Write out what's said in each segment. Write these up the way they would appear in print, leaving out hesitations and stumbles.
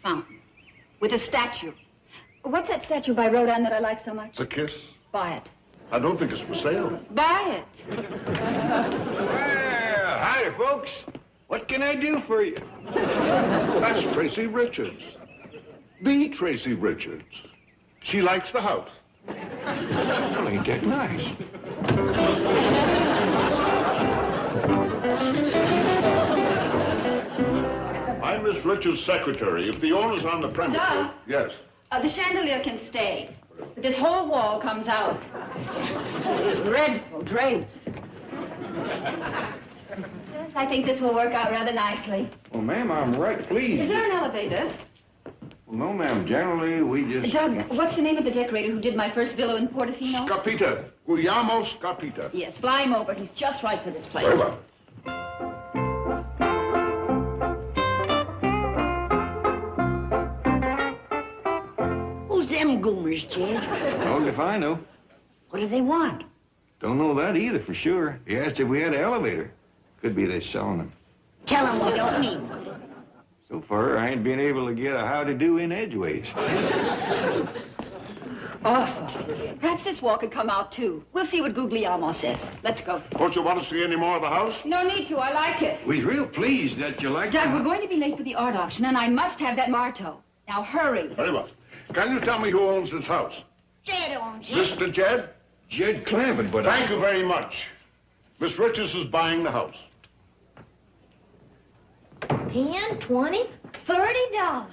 fountain with a statue. What's that statue by Rodin that I like so much? The Kiss? Buy it. I don't think it's for sale. Buy it. Well, howdy, folks. What can I do for you? That's Tracy Richards. The Tracy Richards. She likes the house. Well, ain't that nice? I'm Miss Richards' secretary. If the owner's on the premises... Doug? Yes. The chandelier can stay, but this whole wall comes out. Dreadful drapes. Yes, I think this will work out rather nicely. Well, ma'am, I'm right pleased. Is there an elevator? Well, no, ma'am. Generally, we just... Doug, what's the name of the decorator who did my first villa in Portofino? Scarpita. Guglielmo Scarpita. Yes, fly him over. He's just right for this place. Very well. Who's them goomers, Jed? How'd if I know? What do they want? Don't know that either for sure. He asked if we had an elevator. Could be they're selling them. Tell them we don't need one. So far, I ain't been able to get a how-to-do in edgeways. Awful. Perhaps this wall could come out, too. We'll see what Guglielmo says. Let's go. Don't you want to see any more of the house? No need to. I like it. We're real pleased that you like Doug, we're going to be late for the art auction, and I must have that Marteau. Now, hurry. Very well. Can you tell me who owns this house? Jed owns it. Mr. Jed? Jed Clampett, but Thank you very much. Miss Richards is buying the house. 10, 20, $30.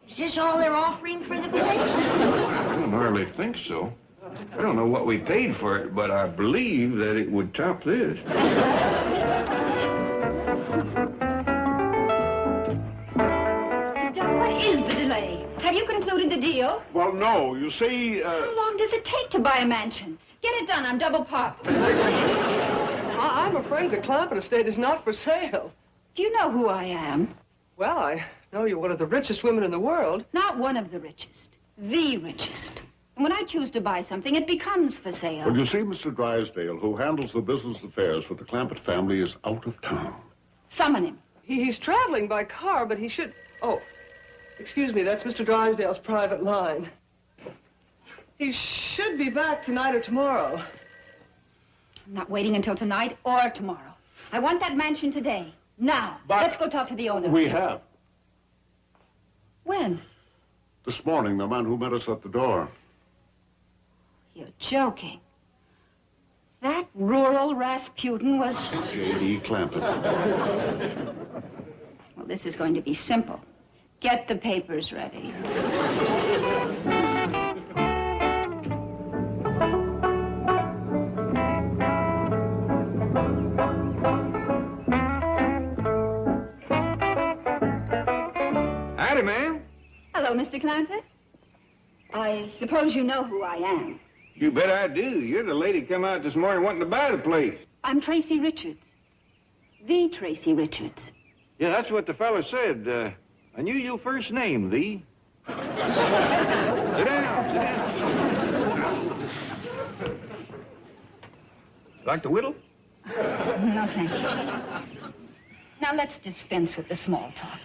Is this all they're offering for the place? I don't hardly think so. I don't know what we paid for it, but I believe that it would top this. Doug, what is the delay? Have you concluded the deal? Well, no. You see, How long does it take to buy a mansion? Get it done. I'm double popped. I'm afraid the Clampett estate is not for sale. Do you know who I am? Well, I know you're one of the richest women in the world. Not one of the richest. The richest. And when I choose to buy something, it becomes for sale. well, you see, Mr. Drysdale, who handles the business affairs for the Clampett family, is out of town. Summon him. He's traveling by car, but he should... Oh, excuse me, that's Mr. Drysdale's private line. He should be back tonight or tomorrow. I'm not waiting until tonight or tomorrow. I want that mansion today. Now. But let's go talk to the owner. We have. When? This morning, the man who met us at the door. You're joking. That rural Rasputin was... J.D. Clampett. Well, this is going to be simple. Get the papers ready. Howdy, ma'am. Hello, Mr. Clampett. I suppose you know who I am. You bet I do. You're the lady come out this morning wanting to buy the place. I'm Tracy Richards. The Tracy Richards. Yeah, that's what the fella said. I knew your first name, the. Sit down, sit down. Like to whittle? No, thank you. Now, let's dispense with the small talk.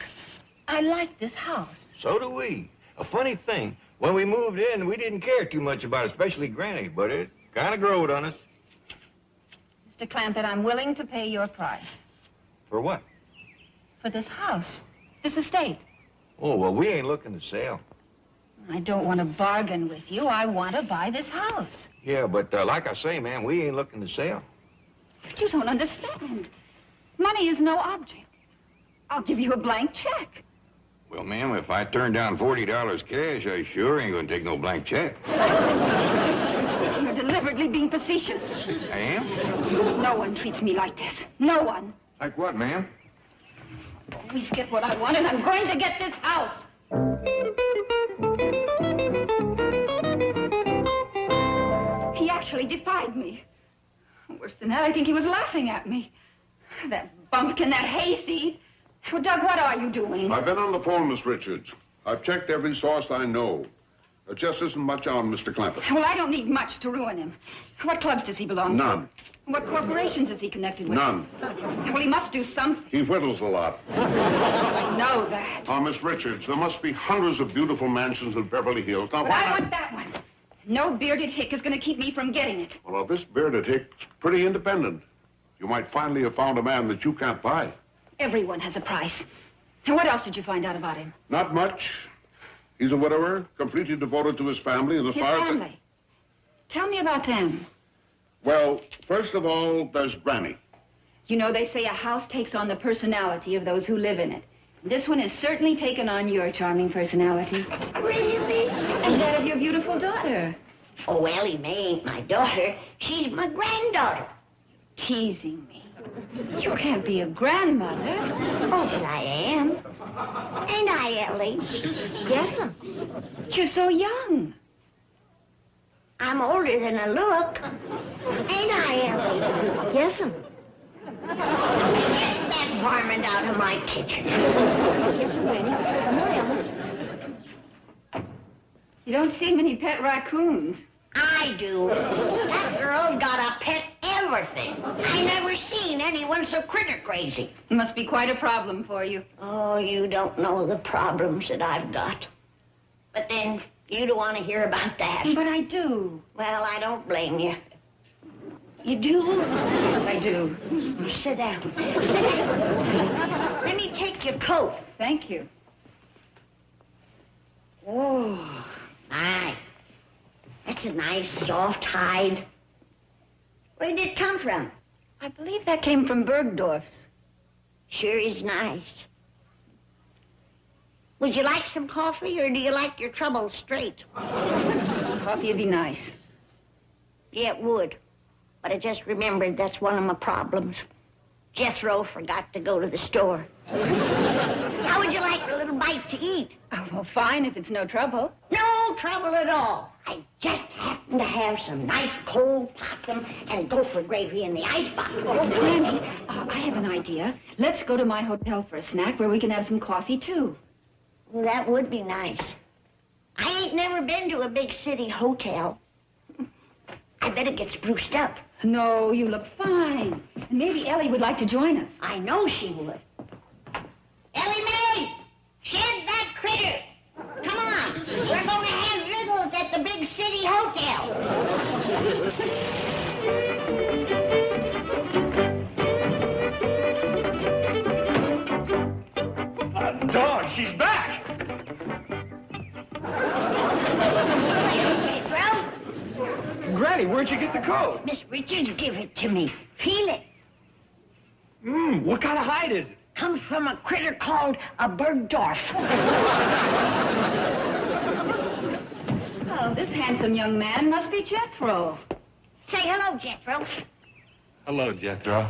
I like this house. So do we. A funny thing, when we moved in, we didn't care too much about it, especially Granny, but it kind of growed on us. Mr. Clampett, I'm willing to pay your price. For what? For this house. This estate. Oh, well, we ain't looking to sell. I don't want to bargain with you. I want to buy this house. Yeah, but like I say, man, we ain't looking to sell. But you don't understand. Money is no object. I'll give you a blank check. Well, ma'am, if I turn down $40 cash, I sure ain't gonna take no blank check. You're deliberately being facetious. I am? No one treats me like this. No one. Like what, ma'am? I always get what I want, and I'm going to get this house. He actually defied me. Worse than that, I think he was laughing at me. That bumpkin, that hayseed. Oh, Doug, what are you doing? I've been on the phone, Miss Richards. I've checked every source I know. There just isn't much on Mr. Clampett. Well, I don't need much to ruin him. What clubs does he belong to? None. What corporations is he connected with? None. Well, he must do something. He whittles a lot. I know that. Oh, Miss Richards, there must be hundreds of beautiful mansions in Beverly Hills. Now, But why I not? want that one. No bearded hick is going to keep me from getting it. Well, this bearded hick's pretty independent. You might finally have found a man that you can't buy. Everyone has a price. And what else did you find out about him? Not much. He's a widower, completely devoted to his family, and as His far as... family. Tell me about them. Well, first of all, there's Granny. You know, they say a house takes on the personality of those who live in it. This one has certainly taken on your charming personality. Really? And that of your beautiful daughter. Oh, Ellie Mae ain't my daughter. She's my granddaughter. Teasing me. You can't be a grandmother. Oh, but I am. Ain't I, Ellie? Yes'm. But you're so young. I'm older than I look. Ain't I, Ellie? Yes'm. Get that varmint out of my kitchen. Yes'm, Granny. Come on, Ellen. You don't see many pet raccoons. I do. That girl's got a pet everything. I never seen anyone so critter crazy. It must be quite a problem for you. Oh, you don't know the problems that I've got. But then, you don't want to hear about that. But I do. Well, I don't blame you. You do? I do. Sit down. Sit down. Let me take your coat. Thank you. Oh, my. That's a nice, soft hide. Where did it come from? I believe that came from Bergdorf's. Sure is nice. Would you like some coffee, or do you like your troubles straight? Coffee would be nice. Yeah, it would. But I just remembered that's one of my problems. Jethro forgot to go to the store. How would you like a little bite to eat? Oh, well, fine, if it's no trouble. No trouble at all. I just happen to have some nice cold possum and gopher gravy in the icebox. Oh, Granny, I have an idea. Let's go to my hotel for a snack where we can have some coffee, too. Well, that would be nice. I ain't never been to a big city hotel. I bet it gets spruced up. No, you look fine. And maybe Ellie would like to join us. I know she would. Ellie Mae! Shed that critter! Come on! We're going to have victuals at the big city hotel. Dog, she's back! Jethro, Granny, where'd you get the coat? Miss Richards give it to me. Feel it. What kind of hide is it? Comes from a critter called a Bergdorf. Oh, this handsome young man must be Jethro. Say hello, Jethro. Hello, Jethro.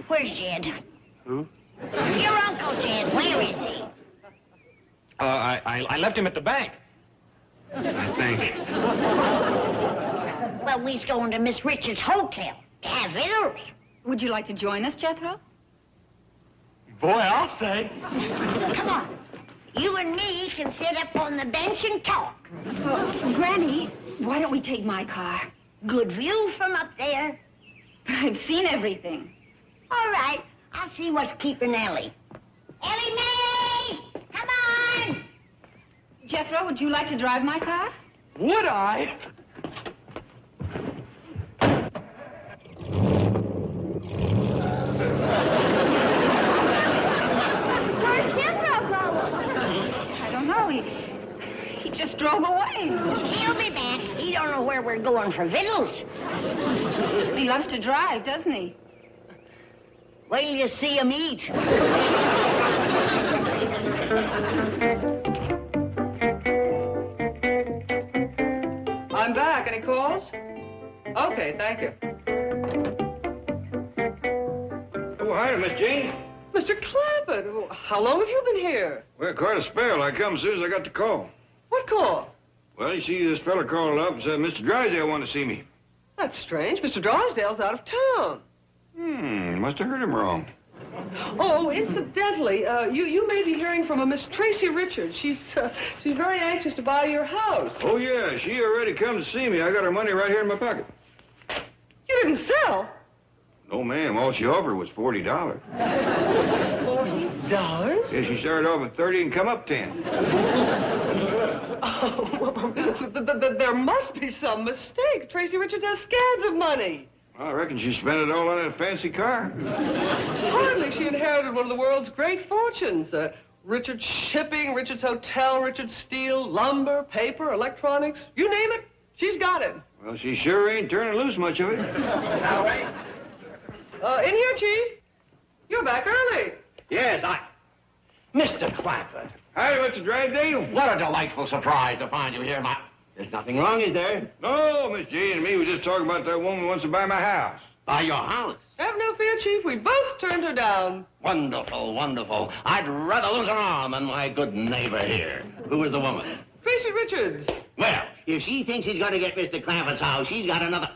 Where's Jed? Who? Your Uncle Jed. Where is he? I left him at the bank. I think. Well, we's going to Miss Richards' hotel to have victuals. Would you like to join us, Jethro? Boy, I'll say. Come on. You and me can sit up on the bench and talk. Granny, why don't we take my car? Good view from up there. But I've seen everything. All right. I'll see what's keeping Ellie. Ellie Mae! Come on! Jethro, would you like to drive my car? Would I? Where's Jethro going? I don't know. He just drove away. He'll be back. He don't know where we're going for victuals. He loves to drive, doesn't he? Wait till you see him eat. I'm back. Any calls? Okay, thank you. Oh, hi, Miss Jane. Mr. Clampett, how long have you been here? Well, quite a spell. I come as soon as I got the call. What call? Well, you see, this fella called up and said Mr. Drysdale wanted to see me. That's strange. Mr. Drysdale's out of town. Must have heard him wrong. Oh, incidentally, you may be hearing from a Miss Tracy Richards. She's very anxious to buy your house. Oh, yeah, she already come to see me. I got her money right here in my pocket. You didn't sell? No, ma'am. All she offered was $40. $40? Yeah, she started off at 30 and come up 10. Oh, well, there must be some mistake. Tracy Richards has scads of money. I reckon she spent it all on that fancy car. Hardly. She inherited one of the world's great fortunes. Richards Shipping, Richards Hotel, Richards Steel, lumber, paper, electronics. You name it, she's got it. Well, she sure ain't turning loose much of it. In here, Chief. You're back early. Yes, Mr. Clampett. Howdy, Mr. Drysdale. What a delightful surprise to find you here, There's nothing wrong, is there? No, Miss J and me were just talking about that woman who wants to buy my house. Buy your house? Have no fear, Chief. We both turned her down. Wonderful, wonderful. I'd rather lose an arm than my good neighbor here. Who is the woman? Tracy Richards. Well, if she thinks she's going to get Mr. Clampett's house, she's got another.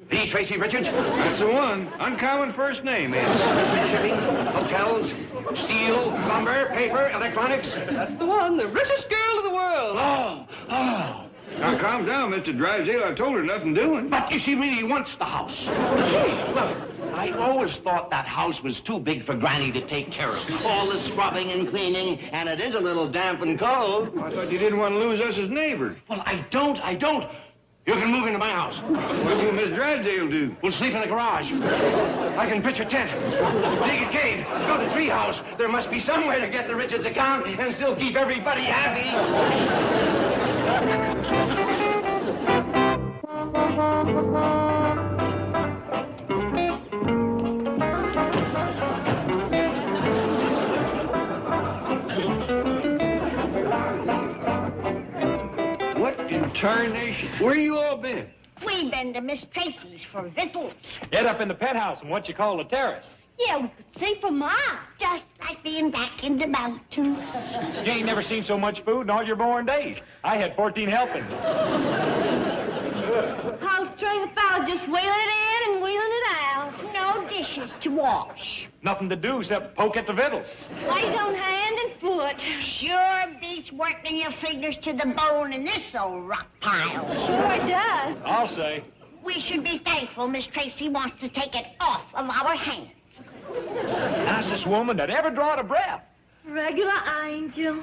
The Tracy Richards? That's the one. Uncommon first name, eh? Richards Shipping, hotels, steel, lumber, paper, electronics. That's the one. The richest girl in the world. Oh. Now, calm down, Mr. Drysdale. I told her nothing doing. But if she really wants the house. Well, I always thought that house was too big for Granny to take care of. All the scrubbing and cleaning, and it is a little damp and cold. I thought you didn't want to lose us as neighbors. Well, I don't. You can move into my house. What will Miss Drysdale do? We'll sleep in the garage. I can pitch a tent, dig a cave, build a tree house. There must be some way to get the Richards account and still keep everybody happy. What in tarnation? Where you all been? We've been to Miss Tracy's for victuals. Get up in the penthouse and what you call the terrace. Yeah, we could see for miles. Just like being back in the mountains. You ain't never seen so much food in all your born days. I had 14 helpings. Whole string of fellas just wheeling it in and wheeling it out. No dishes to wash. Nothing to do except poke at the victuals. Wait on hand and foot. Sure beats working your fingers to the bone in this old rock pile. Sure does. I'll say. We should be thankful Miss Tracy wants to take it off of our hands. Nicest woman that ever drawed a breath. Regular angel.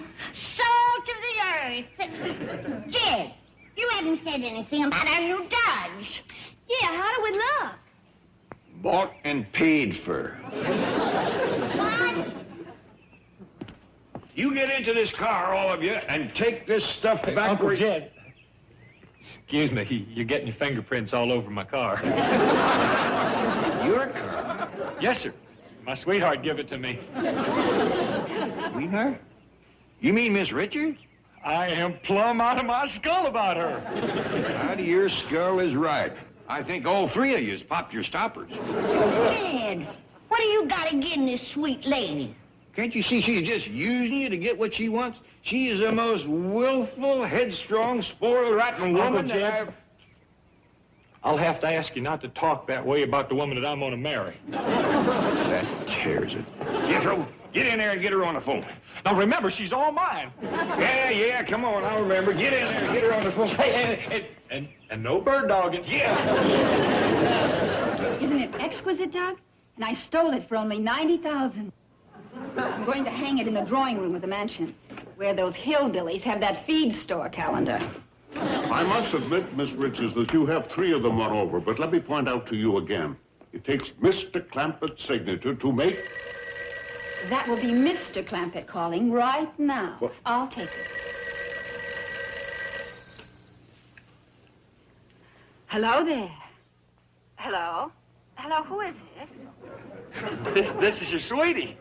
Salt of the earth. Jed, you haven't said anything about our new Dodge. Yeah, how do we look? Bought and paid for. What? You get into this car, all of you, and take this stuff Hey, back Uncle where... Jed. Excuse me, you're getting your fingerprints all over my car. Your car? Yes, sir. My sweetheart gave it to me. Sweetheart? You mean Miss Richards? I am plumb out of my skull about her. Out of your skull is right. I think all three of yous popped your stoppers. Jed, what do you got against this sweet lady? Can't you see she's just using you to get what she wants? She is the most willful, headstrong, spoiled, rotten woman Uncle Jed, I'll have to ask you not to talk that way about the woman that I'm going to marry. That tears it. Jethro, get in there and get her on the phone. Now, remember, she's all mine. Yeah, come on, I'll remember. Get in there and get her on the phone. Hey, and no bird dogging. Yeah. Isn't it exquisite, Doug? And I stole it for only $90,000. I'm going to hang it in the drawing room of the mansion, where those hillbillies have that feed store calendar. I must admit, Miss Richards, that you have three of them run over, but let me point out to you again. It takes Mr. Clampett's signature to make... That will be Mr. Clampett calling right now. What? I'll take it. Hello there. Hello? Hello, who is this? This is your sweetie.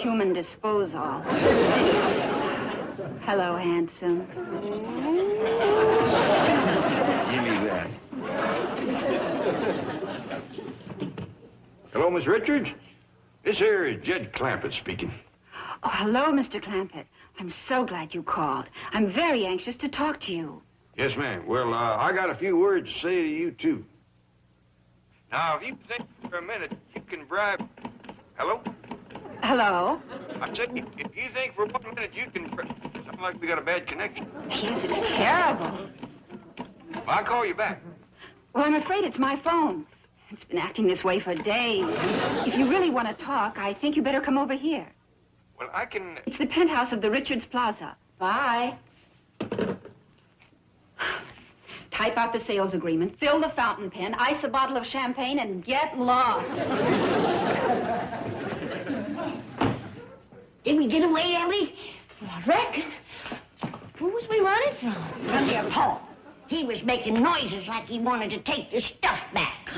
Human disposal. Hello, handsome. Give me that. Hello, Miss Richards? This here is Jed Clampett speaking. Oh, hello, Mr. Clampett. I'm so glad you called. I'm very anxious to talk to you. Yes, ma'am. Well, I got a few words to say to you, too. Now, if you think for a minute, you can bribe... Hello? Hello? I said, if you think for 1 minute you can... Sounds like we got a bad connection. Yes, it's terrible. Well, I'll call you back. Well, I'm afraid it's my phone. It's been acting this way for days. If you really want to talk, I think you better come over here. Well, I can... It's the penthouse of the Richards Plaza. Bye. Type out the sales agreement, fill the fountain pen, ice a bottle of champagne, and get lost. Did we get away, Ellie? Well, I reckon. Who was we running from? From your Paul. He was making noises like he wanted to take the stuff back.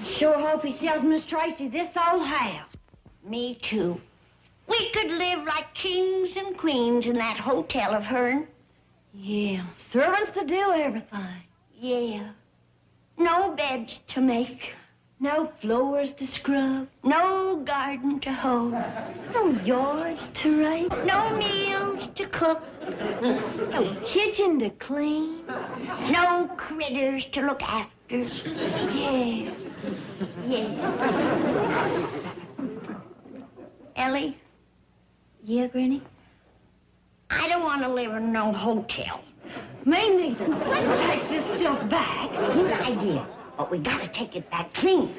Sure hope he sells Miss Tracy this old house. Me too. We could live like kings and queens in that hotel of hers. Yeah, servants to do everything. Yeah. No beds to make. No floors to scrub. No garden to hoe. No yards to rake. No meals to cook. No kitchen to clean. No critters to look after. Yeah. Yeah. Ellie, Yeah, Granny? I don't want to live in no hotel. Me neither. Let's take this stuff back. Good idea. But we gotta take it back clean.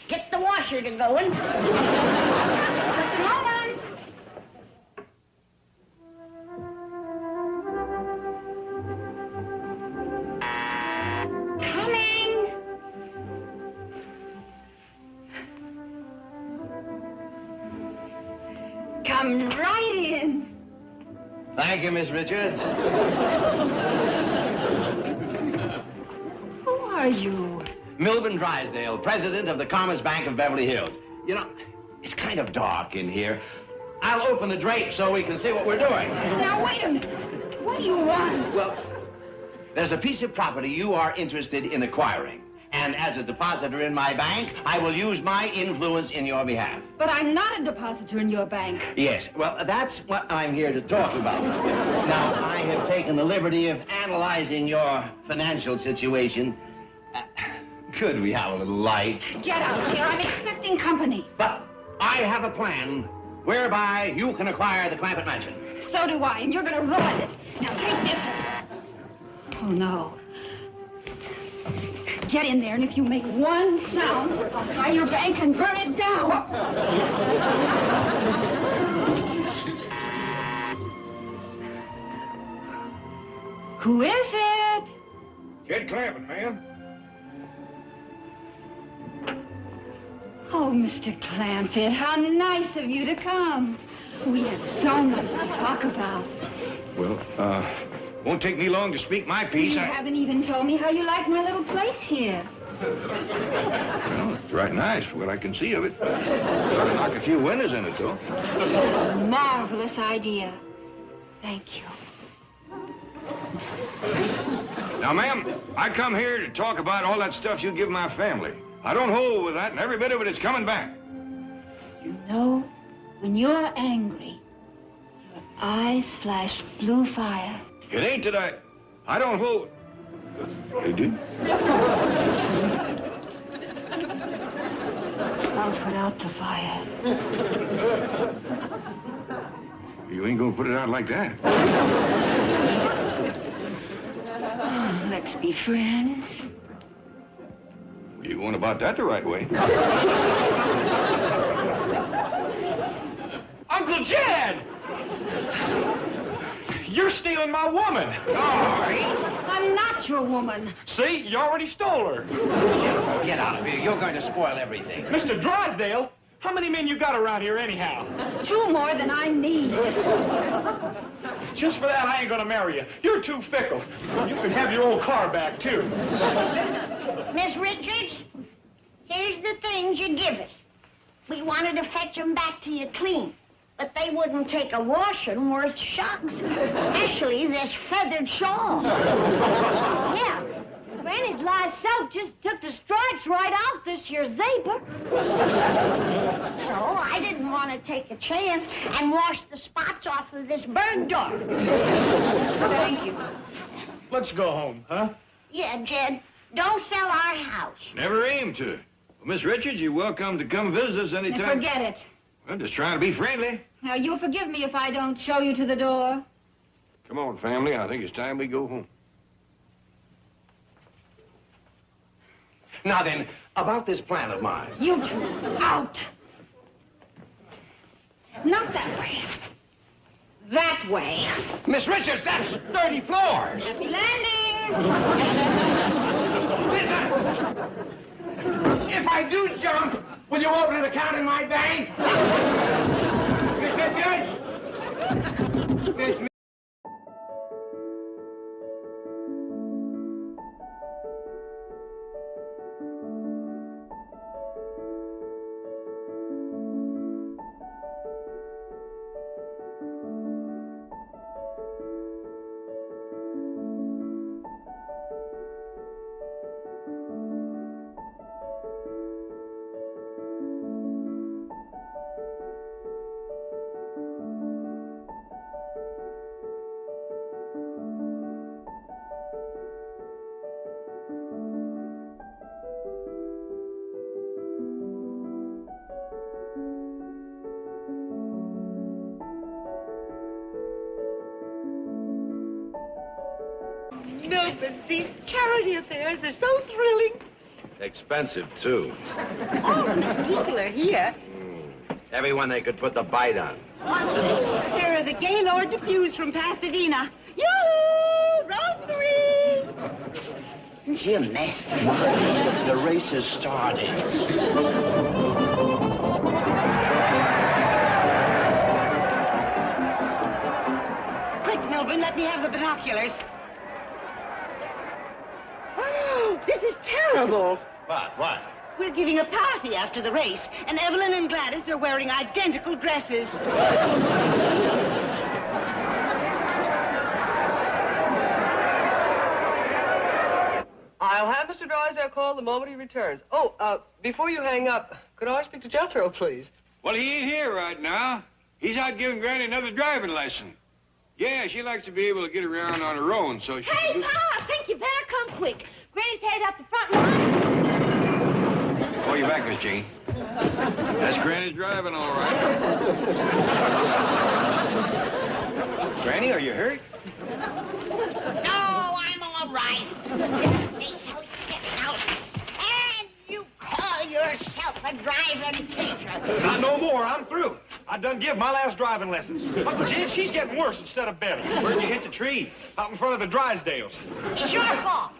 Get the washer to going. Just a moment. Coming. Come right in. Thank you, Miss Richards. Who are you? Milburn Drysdale, president of the Commerce Bank of Beverly Hills. You know, it's kind of dark in here. I'll open the drapes so we can see what we're doing. Now, wait a minute. What do you want? Well, there's a piece of property you are interested in acquiring. And as a depositor in my bank, I will use my influence in your behalf. But I'm not a depositor in your bank. Yes, well, that's what I'm here to talk about. Now, I have taken the liberty of analyzing your financial situation. Could we have a little light? Get out of here. I'm expecting company. But I have a plan whereby you can acquire the Clampett Mansion. So do I, and you're going to ruin it. Now, take this. Oh, no. Get in there, and if you make one sound, I'll fire your bank and burn it down. Who is it? Ted Clampett, ma'am. Oh, Mr. Clampett, how nice of you to come. We have so much to talk about. Well, won't take me long to speak my piece. You haven't even told me how you like my little place here. Well, it's right nice, what I can see of it. Got to knock a few windows in it, though. It's a marvelous idea. Thank you. Now, ma'am, I come here to talk about all that stuff you give my family. I don't hold with that, and every bit of it is coming back. You know, when you're angry, your eyes flash blue fire. It ain't that I don't hold... They do? I'll put out the fire. You ain't gonna put it out like that. Oh, let's be friends. You going about that the right way. Uncle Jed! You're stealing my woman. I'm not your woman. See, you already stole her. Get out of here. You're going to spoil everything. Mr. Drysdale, how many men you got around here anyhow? 2 more than I need. Just for that, I ain't gonna marry you. You're too fickle. You can have your old car back, too. Miss Richards, here's the things you give us. We wanted to fetch them back to you clean, but they wouldn't take a washing worth shucks, especially this feathered shawl. Yeah. Granny's light soap just took the stripes right off this year's zebra. So I didn't want to take a chance and wash the spots off of this bird dog. Thank you. Let's go home, huh? Yeah, Jed, don't sell our house. Never aimed to. Well, Miss Richards, you're welcome to come visit us anytime. Now, forget it. I'm just trying to be friendly. Now, you'll forgive me if I don't show you to the door. Come on, family. I think it's time we go home. Now then, about this plan of mine. You two, out. Not that way. That way. Miss Richards, that's 30 floors. Happy landing. Listen! If I do jump, will you open an account in my bank? Miss Richards? Miss... Milford, these charity affairs are so thrilling. Expensive, too. All of the people are here. Everyone they could put the bite on. There are the Gaylord Depews from Pasadena. Yoo-hoo! Rosemary! Isn't she a mess? The race has started. Quick, Milburn, let me have the binoculars. Oh, this is terrible. What? We're giving a party after the race, and Evelyn and Gladys are wearing identical dresses. I'll have Mr. Drysdale call the moment he returns. Oh, before you hang up, could I speak to Jethro, please? Well, he ain't here right now. He's out giving Granny another driving lesson. Yeah, she likes to be able to get around on her own, so she Hey, can do... Pa, I think you better come quick. Granny's headed up the front line. Oh, you're back, Miss Jean. That's Granny's driving, all right. Granny, are you hurt? No, I'm all right. Hey, how you getting out? And you call yourself a driving teacher? Not no more. I'm through. I done give my last driving lessons. Uncle Jed, she's getting worse instead of better. Where'd you hit the tree? Out in front of the Drysdales. It's your fault.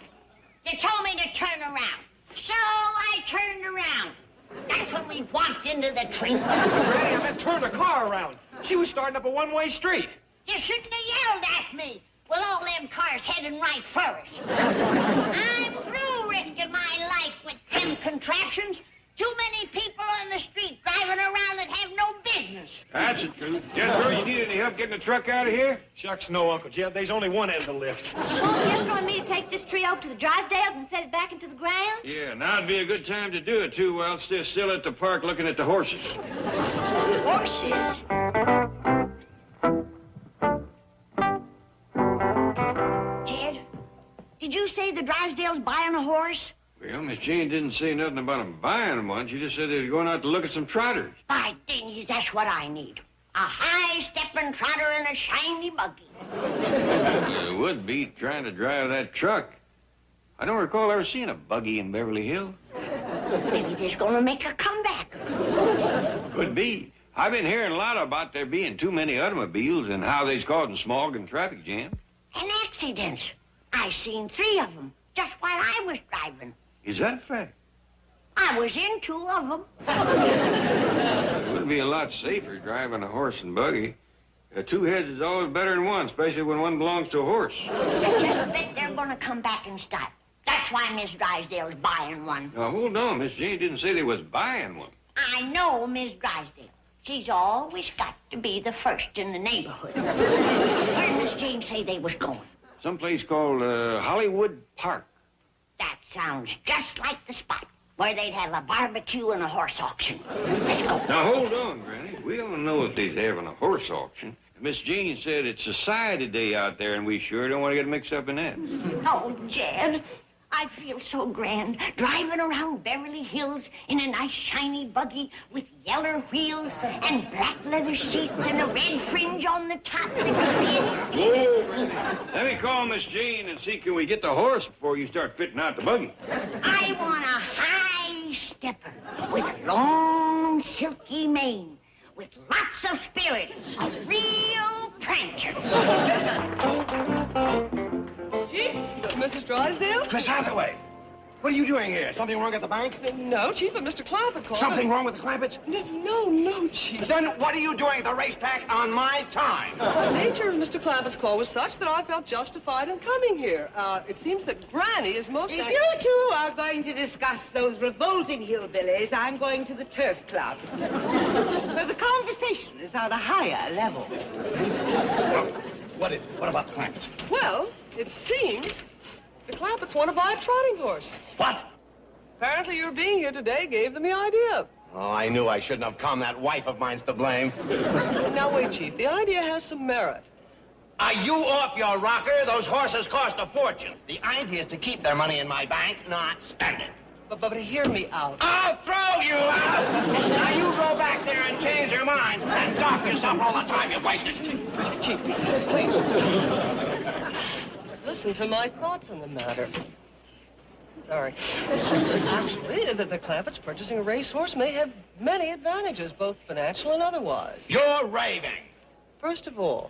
You told me to turn around. So I turned around. That's when we walked into the tree. Granny, I meant turn the car around. She was starting up a one-way street. You shouldn't have yelled at me with all them cars heading right for us. I'm through risking my life with them contraptions. Too many people on the street driving around that have no business. That's the truth. Jethro, you need any help getting the truck out of here? Shucks, no, Uncle Jed. There's only one end of the lift. Want Jethro and me to take this tree over to the Drysdales and set it back into the ground? Yeah, now'd be a good time to do it, too, while they're still at the park looking at the horses. Horses? Ted, did you say the Drysdales buying a horse? Well, Miss Jean didn't say nothing about them buying one. She just said they were going out to look at some trotters. By dingies, that's what I need. A high-stepping trotter and a shiny buggy. It would be trying to drive that truck. I don't recall ever seeing a buggy in Beverly Hills. Maybe they're going to make a comeback. Could be. I've been hearing a lot about there being too many automobiles and how they's causing smog and traffic jams. And accidents. I seen 3 of them just while I was driving. Is that a fact? I was in 2 of them. It would be a lot safer driving a horse and buggy. 2 heads is always better than one, especially when one belongs to a horse. I just bet they're going to come back and start. That's why Miss Drysdale's buying one. Now, hold on. Miss Jane didn't say they was buying one. I know Miss Drysdale. She's always got to be the first in the neighborhood. Where'd Miss Jane say they was going? Someplace called Hollywood Park. That sounds just like the spot where they'd have a barbecue and a horse auction. Let's go. Now, hold on, Granny. We don't know if they's having a horse auction. Miss Jean said it's Society Day out there, and we sure don't want to get mixed up in that. Oh, Jed, I feel so grand driving around Beverly Hills in a nice shiny buggy with yeller wheels and black leather seats and a red fringe on the top. Whoa, let me call Miss Jane and see can we get the horse before you start fitting out the buggy. I want a high stepper with a long silky mane with lots of spirit, a real prancer. Chief, Mrs. Drysdale? Miss Hathaway, what are you doing here? Something wrong at the bank? No, Chief, but Mr. Clampett called. Something wrong with the Clampetts? No, Chief. Then what are you doing at the racetrack on my time? The nature of Mr. Clampett's call was such that I felt justified in coming here. It seems that Granny is most... If you two are going to discuss those revolting hillbillies, I'm going to the turf club. Where the conversation is on a higher level. What is it? What about the Clampetts? Well, it seems the Clampetts want to buy a trotting horse. What? Apparently your being here today gave them the idea. Oh, I knew I shouldn't have come. That wife of mine's to blame. Now, wait, Chief. The idea has some merit. Are you off your rocker? Those horses cost a fortune. The idea is to keep their money in my bank, not spend it. But hear me out. I'll throw you out! Now you go back there and change your minds and dock yourself all the time you've wasted. Chief, please. Listen to my thoughts on the matter. Sorry. Actually, the Clampetts purchasing a racehorse may have many advantages, both financial and otherwise. You're raving. First of all,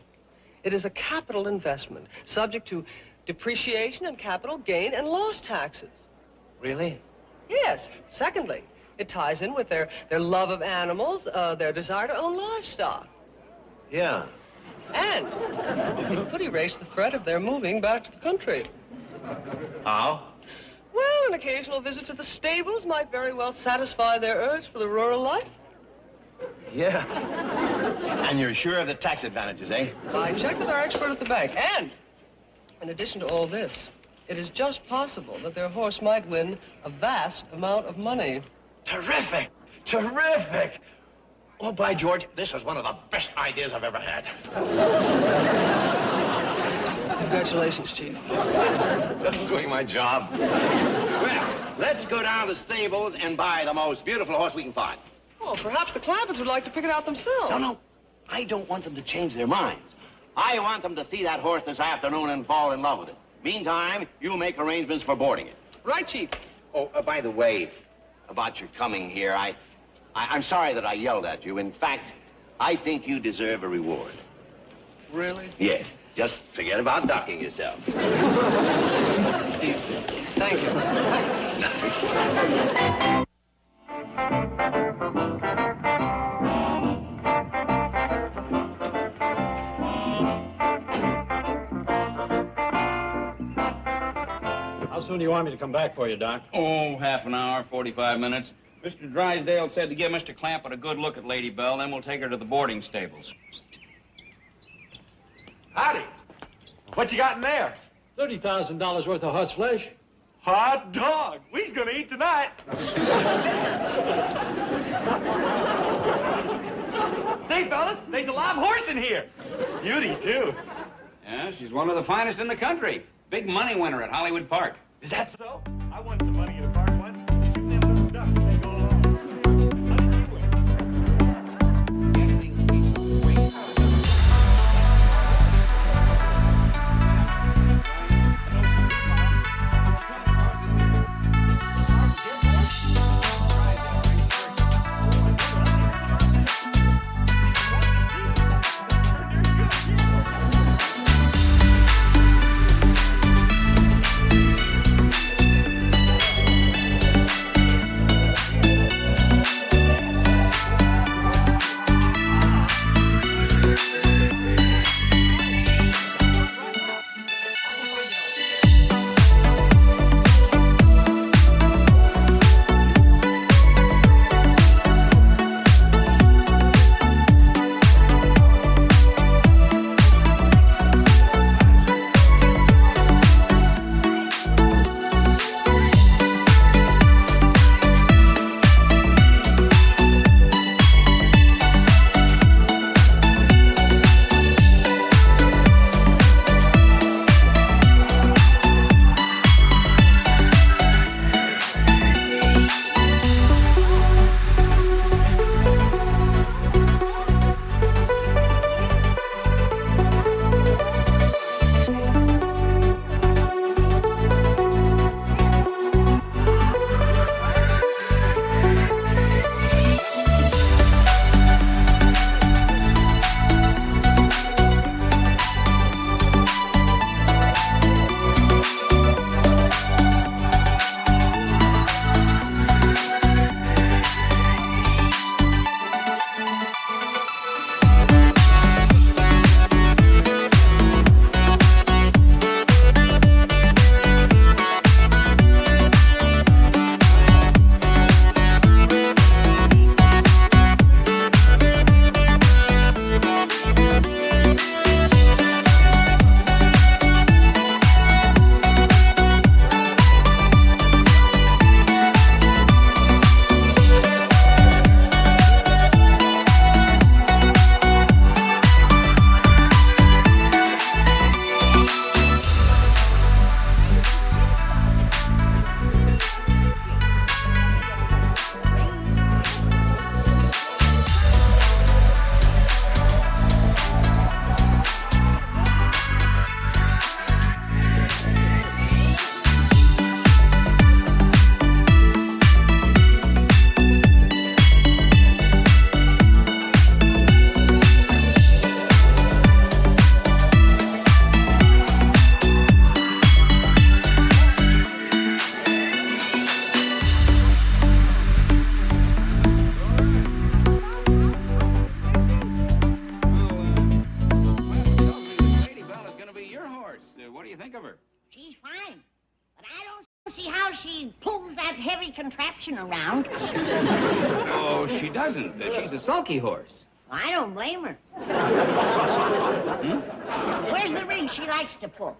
it is a capital investment, subject to depreciation and capital gain and loss taxes. Really? Yes. Secondly, it ties in with their love of animals, their desire to own livestock. Yeah. And it could erase the threat of their moving back to the country. How? Well, an occasional visit to the stables might very well satisfy their urge for the rural life. Yeah. And you're sure of the tax advantages, eh? I checked with our expert at the bank. And, in addition to all this, it is just possible that their horse might win a vast amount of money. Terrific! Terrific! Oh, by George, this is one of the best ideas I've ever had. Congratulations, Chief. Just doing my job. Well, let's go down to the stables and buy the most beautiful horse we can find. Oh, perhaps the Clampetts would like to pick it out themselves. No. I don't want them to change their minds. I want them to see that horse this afternoon and fall in love with it. Meantime, you make arrangements for boarding it. Right, Chief. Oh, by the way, about your coming here, I'm sorry that I yelled at you. In fact, I think you deserve a reward. Really? Yes. Just forget about ducking yourself. Thank you. How soon do you want me to come back for you, Doc? Oh, half an hour, 45 minutes. Mr. Drysdale said to give Mr. Clampett a good look at Lady Belle, then we'll take her to the boarding stables. Howdy. What you got in there? $30,000 worth of horse flesh. Hot dog. We's gonna eat tonight. Say, fellas, there's a live horse in here. Beauty, too. Yeah, she's one of the finest in the country. Big money winner at Hollywood Park. Is that so? I won some money in the park once. Shoot them little ducks and they go along. How did you win? that heavy contraption around. Oh, she doesn't. She's a sulky horse. I don't blame her. Where's the rig she likes to pull?